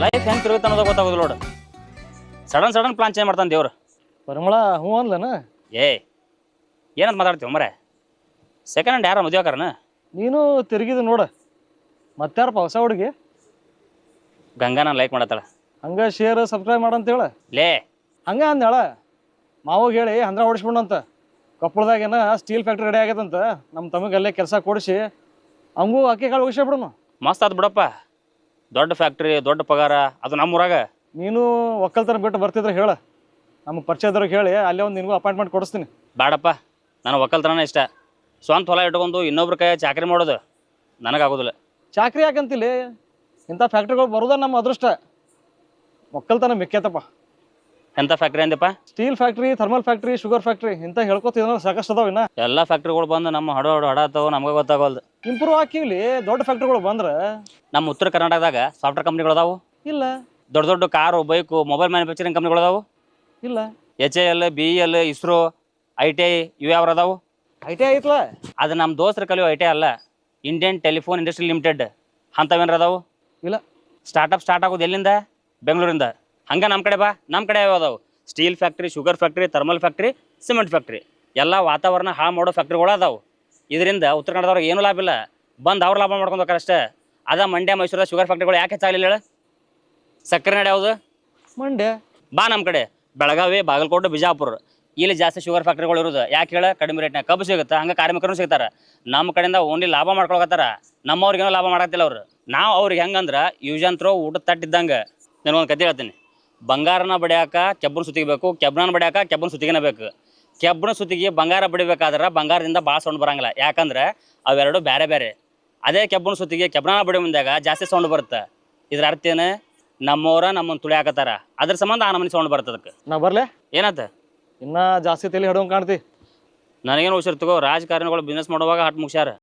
Life ಹೆಂಗೆ ತಿರುಗುತ್ತೆ ಅನ್ನೋದು ಗೊತ್ತಾಗೋದಿಲ್ಲ ನೋಡು. ಸಡನ್ ಪ್ಲಾನ್ ಚೇಂಜ್ ಮಾಡ್ತಾನೆ ದೇವ್ರು. ಪರಿಮಳ ಹ್ಞೂ ಅನ್ಲನ. ಏ ಏನಂತ ಮಾತಾಡ್ತೀವಿ ಮರೆ? ಸೆಕೆಂಡ್ ಹ್ಯಾಂಡ್ ಯಾರ ಮದುವೆ ಆಕಾರನ? ನೀನು ತಿರುಗಿದ ನೋಡ. ಮತ್ತಾರಪ್ಪ ಹೊಸ ಹುಡುಗಿ? ಗಂಗಾ ನಾನು ಲೈಕ್ ಮಾಡತ್ತಾಳ. ಹಂಗೆ ಶೇರ್ ಸಬ್ಸ್ಕ್ರೈಬ್ ಮಾಡಂತೇಳ. ಲೇ ಹಂಗೆ ಅಂದೇಳ ಮಾವಾಗ ಹೇಳಿ ಹಂದ್ರ ಹೊಡಿಸ್ಬಿಡಂತ. ಕೊಪ್ಪಳದಾಗೇನ ಸ್ಟೀಲ್ ಫ್ಯಾಕ್ಟ್ರಿ ರೆಡಿ ಆಗೈತಂತ. ನಮ್ಮ ತಮಗೆ ಅಲ್ಲೇ ಕೆಲಸ ಕೊಡಿಸಿ ಹಂಗೂ ಅಕ್ಕಿ ಕಾಳು ಹೋಗಿಸೇ ಬಿಡೋಣ. ಮಸ್ತ್ ಆತ್ ಬಿಡಪ್ಪ. ದೊಡ್ಡ ಫ್ಯಾಕ್ಟ್ರಿ, ದೊಡ್ಡ ಪಗಾರ, ಅದು ನಮ್ಮೂರಾಗ. ನೀನು ಒಕ್ಕಲ್ತನ ಬಿಟ್ಟು ಬರ್ತಿದ್ರೆ ಹೇಳ, ನಮ್ಮ ಪರಿಚಯದವ್ರಿಗೆ ಹೇಳಿ ಅಲ್ಲೇ ಒಂದು ನಿನಗೂ ಅಪಾಯಿಂಟ್ಮೆಂಟ್ ಕೊಡಿಸ್ತೀನಿ. ಬೇಡಪ್ಪ, ನನಗೆ ಒಕ್ಕಲ್ತನ ಇಷ್ಟ. ಸ್ವಂತ ಹೊಲ ಇಟ್ಕೊಂಡು ಇನ್ನೊಬ್ರ ಕೈ ಚಾಕರಿ ಮಾಡೋದು ನನಗಾಗೋದಿಲ್ಲ. ಚಾಕ್ರಿ ಯಾಕಂತಿಲ್ಲ, ಇಂಥ ಫ್ಯಾಕ್ಟ್ರಿಗಳು ಬರೋದ ನಮ್ಮ ಅದೃಷ್ಟ. ಒಕ್ಕಲ್ತನ ಮಿಕ್ಕೈತಪ್ಪ. ಎಂಥ factory Andappa? Steel factory, thermal factory, sugar factory ಇಂಥ ಹೇಳ್ಕೊತಿದ್ರೆ ಸಾಕಷ್ಟು ಅದಾವ. ಇನ್ನ ಎಲ್ಲ ಫ್ಯಾಕ್ಟ್ರಿಗಳು ಬಂದು ನಮ್ಮ ಹಡಾತಾವ, ನಮಗೆ ಗೊತ್ತಾಗೋಲ್ದು. ಇಂಪ್ರೂವ್ ಹಾಕಿವ್ಲಿ ದೊಡ್ಡ ಫ್ಯಾಕ್ಟ್ರಿಗಳು ಬಂದ್ರೆ. ನಮ್ಮ ಉತ್ತರ ಕರ್ನಾಟಕದಾಗ ಸಾಫ್ಟ್ವೇರ್ ಕಂಪ್ನಿಗಳು ಅದಾವು ಇಲ್ಲ. ದೊಡ್ಡ ದೊಡ್ಡ ಕಾರು, ಬೈಕು, ಮೊಬೈಲ್ ಮ್ಯಾನುಫ್ಯಾಕ್ಚರಿಂಗ್ ಕಂಪ್ನಿಗಳು ಅದಾವು ಇಲ್ಲ. HAL, BEL, ಇಸ್ರೋ, ITI ಇವು ಯಾವ ಅದಾವು? ITI ಐತ್ಲ. ಅದು ನಮ್ಮ ದೋಸ್ತರ ಕಲಿಯೋ ITI ಅಲ್ಲ, ಇಂಡಿಯನ್ ಟೆಲಿಫೋನ್ ಇಂಡಸ್ಟ್ರಿ ಲಿಮಿಟೆಡ್ ಅಂಥವೇನಾರ ಅದಾವು? ಇಲ್ಲ. ಸ್ಟಾರ್ಟ್ ಆಗೋದು ಎಲ್ಲಿಂದ? ಬೆಂಗಳೂರಿಂದ. ಹಂಗೆ ನಮ್ಮ ಕಡೆ ಬಾ, ನಮ್ಮ ಕಡೆ ಯಾವ ಅದಾವು? Steel factory, sugar factory, thermal factory, cement factory, ಎಲ್ಲ ವಾತಾವರಣ ಹಾಳು ಮಾಡೋ ಫ್ಯಾಕ್ಟ್ರಿಗಳು ಅದಾವು. ಇದರಿಂದ ಉತ್ತರ ಕನ್ನಡದವ್ರಿಗೆ ಏನೂ ಲಾಭ ಇಲ್ಲ. ಬಂದು ಅವ್ರು ಲಾಭ ಮಾಡ್ಕೊಂಡು ಹೋಗ್ತಾರೆ ಅಷ್ಟೇ. ಅದ ಮಂಡ್ಯ, ಮೈಸೂರದ ಶುಗರ್ ಫ್ಯಾಕ್ಟ್ರಿಗಳು ಯಾಕೆ ಹೆಚ್ಚಾಗಲಿಲ್ಲ ಹೇಳ? ಸಕ್ಕರೆ ನಾಡು ಯಾವುದು? ಮಂಡ್ಯ. ಬಾ ನಮ್ಮ ಕಡೆ ಬೆಳಗಾವಿ, ಬಾಗಲಕೋಟೆ, ಬಿಜಾಪುರ, ಇಲ್ಲಿ ಜಾಸ್ತಿ ಶುಗರ್ ಫ್ಯಾಕ್ಟ್ರಿಗಳು ಇರೋದು. ಯಾಕೆ ಹೇಳ? ಕಡಿಮೆ ರೇಟ್ನಾಗ ಕಬ್ಬು ಸಿಗುತ್ತೆ, ಹಂಗೆ ಕಾರ್ಮಿಕರು ಸಿಗ್ತಾರೆ. ನಮ್ಮ ಕಡೆಯಿಂದ ಓನ್ಲಿ ಲಾಭ ಮಾಡ್ಕೊಳಕತ್ತಾರ. ನಮ್ಮವ್ರಿಗೇನೋ ಲಾಭ ಮಾಡತ್ತಿಲ್ಲ ಅವ್ರು. ನಾವು ಅವ್ರಿಗೆ ಹೆಂಗಂದ್ರೆ ಯೂಸ್ ಆ್ಯಂಡ್ ಥ್ರೋ ಊಟದ ತಟ್ಟಿದ್ದಂಗೆ. ನನಗೊಂದು ಕತೆ ಹೇಳ್ತೀನಿ. ಬಂಗಾರನ ಬಡಿಯಾಕ ಕೆಬ್ಬನ ಸುತ್ತಿಗೆ ಬೇಕು, ಕೆಬ್ಬನ ಬಡಿಯಾಕ ಕೆಬ್ಬನ ಸುತ್ತಿಗೆನೇ ಬೇಕು. ಕೆಬ್ಬನ ಸುತ್ತಿಗೆ ಬಂಗಾರ ಬಡಿಬೇಕಾದ್ರೆ ಬಂಗಾರದಿಂದ ಭಾಳ ಸೌಂಡ್ ಬರಂಗಿಲ್ಲ, ಯಾಕಂದ್ರೆ ಅವೆರಡು ಬೇರೆ ಬೇರೆ. ಅದೇ ಕೆಬ್ಬನ ಸುತ್ತಿಗೆ ಕೆಬ್ಬನ ಬಡಿ ಮುಂದಾಗ ಜಾಸ್ತಿ ಸೌಂಡ್ ಬರುತ್ತೆ. ಇದ್ರ ಅರ್ಥ ಏನು? ನಮ್ಮವ್ರ ನಮ್ಮನ್ನು ತುಳಿಯಾಕತ್ತಾರ, ಅದ್ರ ಸಂಬಂಧ ಆ ನಮ್ಮನೆ ಸೌಂಡ್ ಬರ್ತದಕ್ಕೆ. ನಾ ಬರ್ಲೆ ಏನಾಯ್ತು? ಇನ್ನ ಜಾಸ್ತಿ ತಲೆ ಹಿಡ್ಕೊಂಡ್ ಕಾಣ್ತಿ. ನನಗೇನು ಹುಷಾರು ತಗೋ, ರಾಜಕಾರಣಿಗಳು ಬಿಸ್ನೆಸ್ ಮಾಡುವಾಗ ಹಟ್ ಮುಗ್ಸ್ಯಾರ.